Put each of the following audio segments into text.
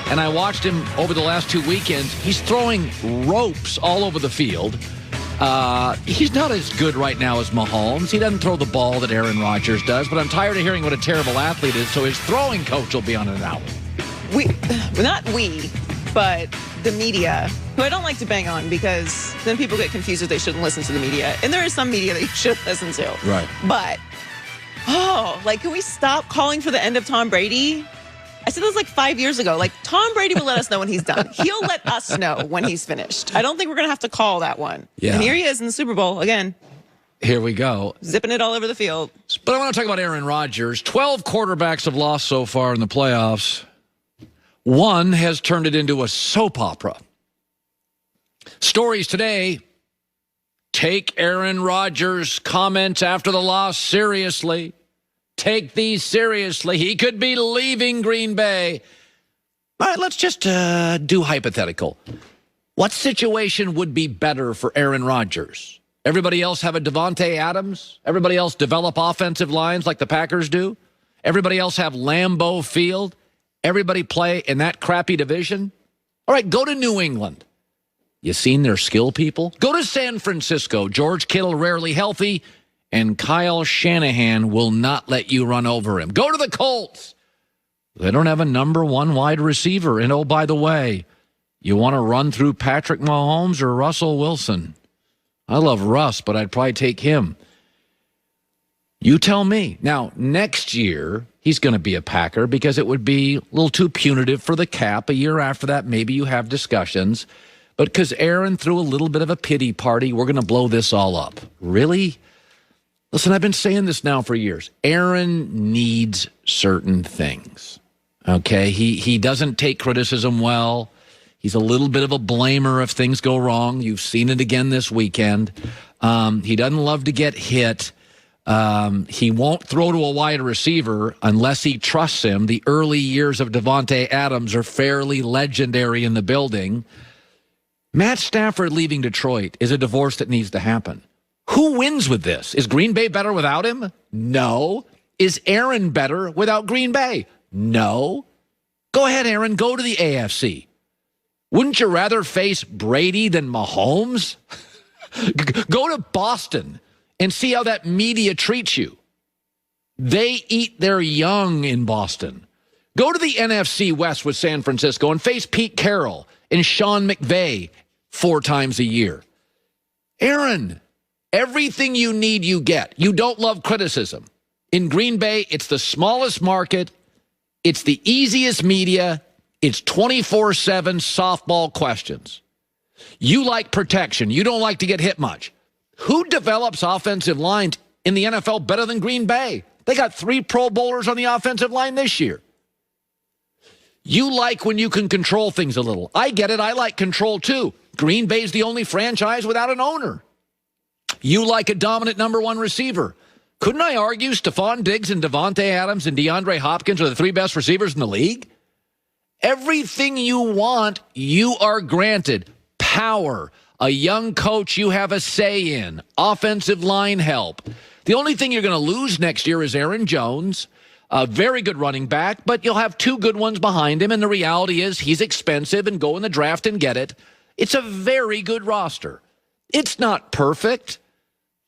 and I watched him over the last 2 weekends. He's throwing ropes all over the field. He's not as good right now as Mahomes. He doesn't throw the ball that Aaron Rodgers does, but I'm tired of hearing what a terrible athlete is, so his throwing coach will be on it now. But the media, who I don't like to bang on because then people get confused if they shouldn't listen to the media. And there is some media that you should listen to. Right. But, can we stop calling for the end of Tom Brady? I said this like 5 years ago. Like, Tom Brady will let us know when he's done. He'll let us know when he's finished. I don't think we're going to have to call that one. Yeah. And here he is in the Super Bowl again. Here we go. Zipping it all over the field. But I want to talk about Aaron Rodgers. 12 quarterbacks have lost so far in the playoffs. One has turned it into a soap opera. Stories today. Take Aaron Rodgers' comments after the loss seriously. Take these seriously. He could be leaving Green Bay. All right, let's just do hypothetical. What situation would be better for Aaron Rodgers? Everybody else have a Davante Adams? Everybody else develop offensive lines like the Packers do? Everybody else have Lambeau Field? Everybody play in that crappy division? All right, go to New England. You seen their skill people? Go to San Francisco. George Kittle rarely healthy, and Kyle Shanahan will not let you run over him. Go to the Colts. They don't have a number one wide receiver. And, oh, by the way, you want to run through Patrick Mahomes or Russell Wilson? I love Russ, but I'd probably take him. You tell me. Now, next year, he's going to be a Packer because it would be a little too punitive for the cap. A year after that, maybe you have discussions. But because Aaron threw a little bit of a pity party, we're going to blow this all up. Really? Listen, I've been saying this now for years. Aaron needs certain things. Okay? He doesn't take criticism well. He's a little bit of a blamer if things go wrong. You've seen it again this weekend. He doesn't love to get hit. He won't throw to a wide receiver unless he trusts him. The early years of Davante Adams are fairly legendary in the building. Matt Stafford leaving Detroit is a divorce that needs to happen. Who wins with this? Is Green Bay better without him? No. Is Aaron better without Green Bay? No. Go ahead, Aaron. Go to the AFC. Wouldn't you rather face Brady than Mahomes? Go to Boston and see how that media treats you. They eat their young in Boston. Go to the NFC West with San Francisco and face Pete Carroll and Sean McVay 4 times a year. Aaron, everything you need, you get. You don't love criticism. In Green Bay, it's the smallest market. It's the easiest media. It's 24/7 softball questions. You like protection. You don't like to get hit much. Who develops offensive lines in the NFL better than Green Bay? They got 3 Pro Bowlers on the offensive line this year. You like when you can control things a little. I get it. I like control too. Green Bay's the only franchise without an owner. You like a dominant number 1 receiver. Couldn't I argue Stephon Diggs and Davante Adams and DeAndre Hopkins are the 3 best receivers in the league? Everything you want, you are granted. Power, a young coach you have a say in, offensive line help. The only thing you're going to lose next year is Aaron Jones, a very good running back, but you'll have 2 good ones behind him, and the reality is he's expensive, and go in the draft and get it. It's a very good roster. It's not perfect.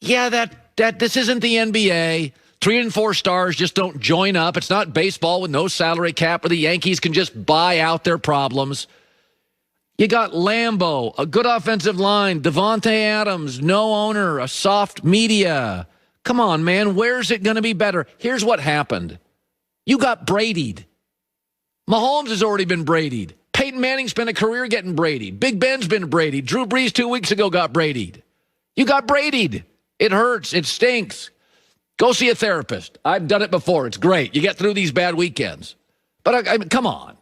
Yeah, this isn't the NBA. 3 and 4 stars just don't join up. It's not baseball with no salary cap where the Yankees can just buy out their problems. You got Lambeau, a good offensive line, Davante Adams, no owner, a soft media. Come on, man, where's it going to be better? Here's what happened. You got Brady'd. Mahomes has already been Brady'd. Peyton Manning's been a career getting Brady'd. Big Ben's been Brady'd. Drew Brees 2 weeks ago got Brady'd. You got Brady'd. It hurts. It stinks. Go see a therapist. I've done it before. It's great. You get through these bad weekends. But I come on.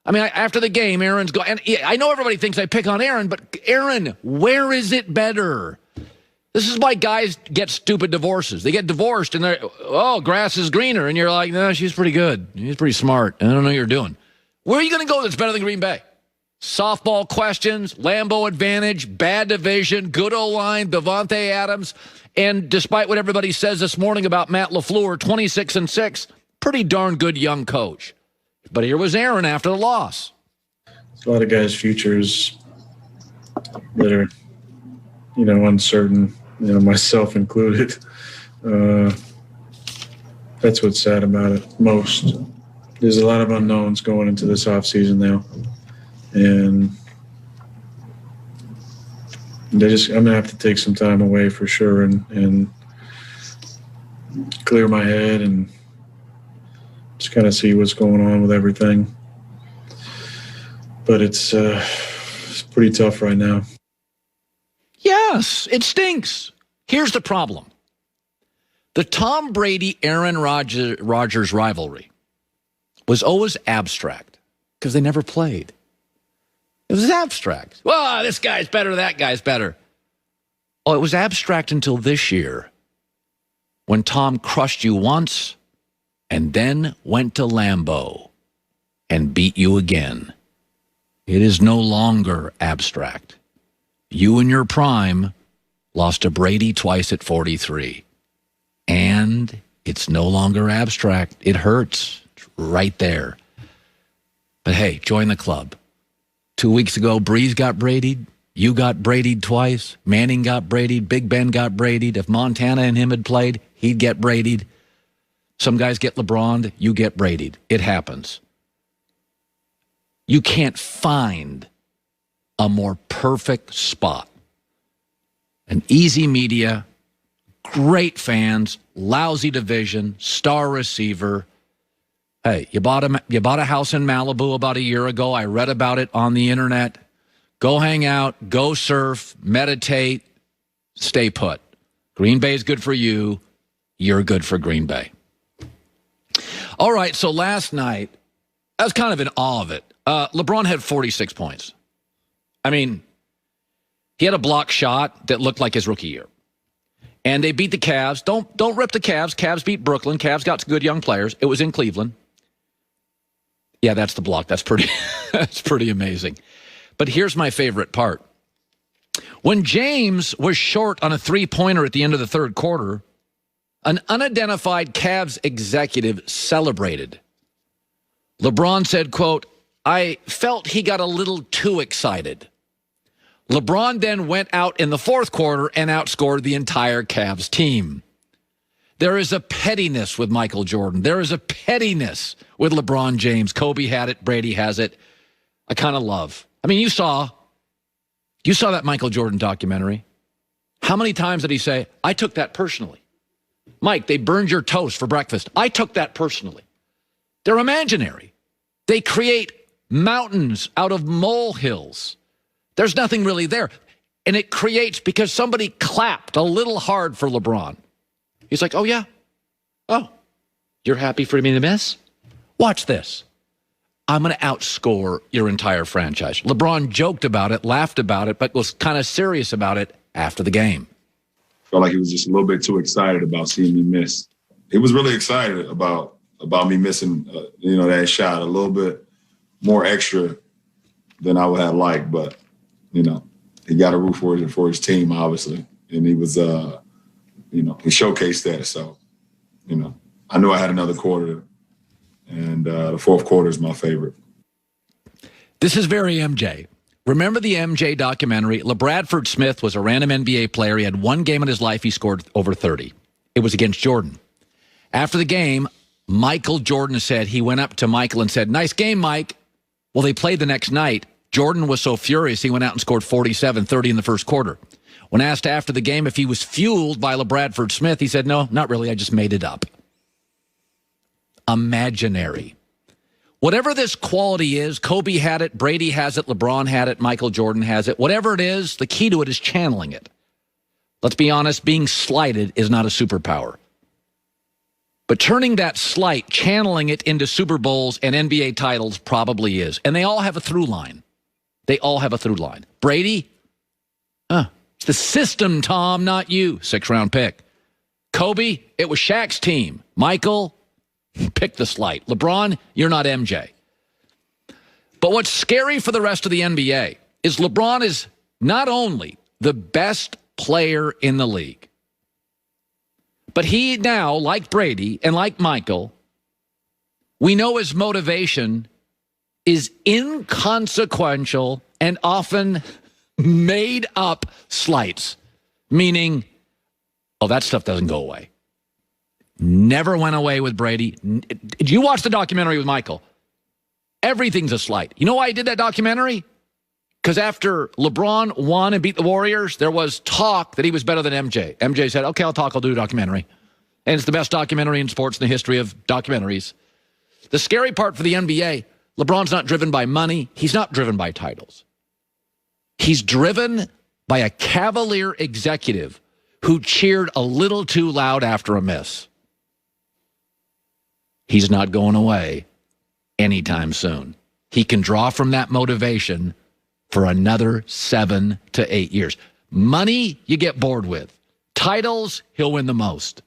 I mean, after the game, Aaron's going. And I know everybody thinks I pick on Aaron, but Aaron, where is it better? This is why guys get stupid divorces. They get divorced and they're, grass is greener. And you're like, no, she's pretty good. She's pretty smart. I don't know what you're doing. Where are you going to go that's better than Green Bay? Softball questions, Lambeau advantage, bad division, good O-line, Davante Adams. And despite what everybody says this morning about Matt LaFleur, 26-6, pretty darn good young coach. But here was Aaron after the loss. a lot of guys' futures that are, uncertain, myself included. That's what's sad about it most. There's a lot of unknowns going into this offseason now. And I'm going to have to take some time away for sure and clear my head and just kind of see what's going on with everything. But it's pretty tough right now. Yes, it stinks. Here's the problem. The Tom Brady-Aaron Rodgers rivalry was always abstract because they never played. It was abstract. Well, this guy's better, that guy's better. Oh, it was abstract until this year when Tom crushed you once and then went to Lambeau and beat you again. It is no longer abstract. You in your prime lost to Brady twice at 43. And it's no longer abstract. It hurts. It's right there. But hey, join the club. 2 weeks ago, Breeze got Brady'd. You got Brady'd twice. Manning got Brady'd. Big Ben got Brady'd. If Montana and him had played, he'd get Brady'd. Some guys get LeBron'd. You get Brady'd. It happens. You can't find a more perfect spot. An easy media, great fans, lousy division, star receiver. Hey, you bought a house in Malibu about a year ago. I read about it on the internet. Go hang out, go surf, meditate, stay put. Green Bay is good for you. You're good for Green Bay. All right, so last night, I was kind of in awe of it. LeBron had 46 points. I mean, he had a block shot that looked like his rookie year. And they beat the Cavs. Don't rip the Cavs. Cavs beat Brooklyn. Cavs got good young players. It was in Cleveland. Yeah, that's the block. That's pretty that's pretty amazing. But here's my favorite part. When James was short on a three-pointer at the end of the third quarter, an unidentified Cavs executive celebrated. LeBron said, quote, "I felt he got a little too excited." LeBron then went out in the fourth quarter and outscored the entire Cavs team. There is a pettiness with Michael Jordan. There is a pettiness with LeBron James. Kobe had it. Brady has it. I kind of love. I mean, you saw that Michael Jordan documentary. How many times did he say, "I took that personally"? Mike, they burned your toast for breakfast. I took that personally. They're imaginary. They create mountains out of molehills. There's nothing really there. And it creates because somebody clapped a little hard for LeBron. He's like, "Oh, yeah? Oh, you're happy for me to miss? Watch this. I'm going to outscore your entire franchise." LeBron joked about it, laughed about it, but was kind of serious about it after the game. Felt like he was just a little bit too excited about seeing me miss. He was really excited about me missing, that shot a little bit more extra than I would have liked, but he got a root for his team, obviously, and he was, he showcased that. So, I knew I had another quarter, and the fourth quarter is my favorite. This is very MJ. Remember the MJ documentary? LeBradford Smith was a random NBA player. He had one game in his life. He scored over 30. It was against Jordan. After the game, Michael Jordan said he went up to Michael and said, "Nice game, Mike." Well, they played the next night. Jordan was so furious, he went out and scored 47, 30 in the first quarter. When asked after the game if he was fueled by LeBradford Smith, he said, "No, not really. I just made it up." Imaginary. Whatever this quality is, Kobe had it, Brady has it, LeBron had it, Michael Jordan has it. Whatever it is, the key to it is channeling it. Let's be honest, being slighted is not a superpower. But turning that slight, channeling it into Super Bowls and NBA titles probably is. And they all have a through line. They all have a through line. Brady, it's the system, Tom, not you. 6th-round pick. Kobe, it was Shaq's team. Michael, pick the slight. LeBron, you're not MJ. But what's scary for the rest of the NBA is LeBron is not only the best player in the league, but he now, like Brady and like Michael, we know his motivation is inconsequential and often made up slights, meaning, oh, that stuff doesn't go away. Never went away with Brady. Did you watch the documentary with Michael? Everything's a slight. You know why I did that documentary? Because after LeBron won and beat the Warriors, there was talk that he was better than MJ. MJ said, okay, I'll do a documentary. And it's the best documentary in sports in the history of documentaries. The scary part for the NBA, LeBron's not driven by money. He's not driven by titles. He's driven by a cavalier executive who cheered a little too loud after a miss. He's not going away anytime soon. He can draw from that motivation for another 7 to 8 years. Money, you get bored with. Titles, he'll win the most.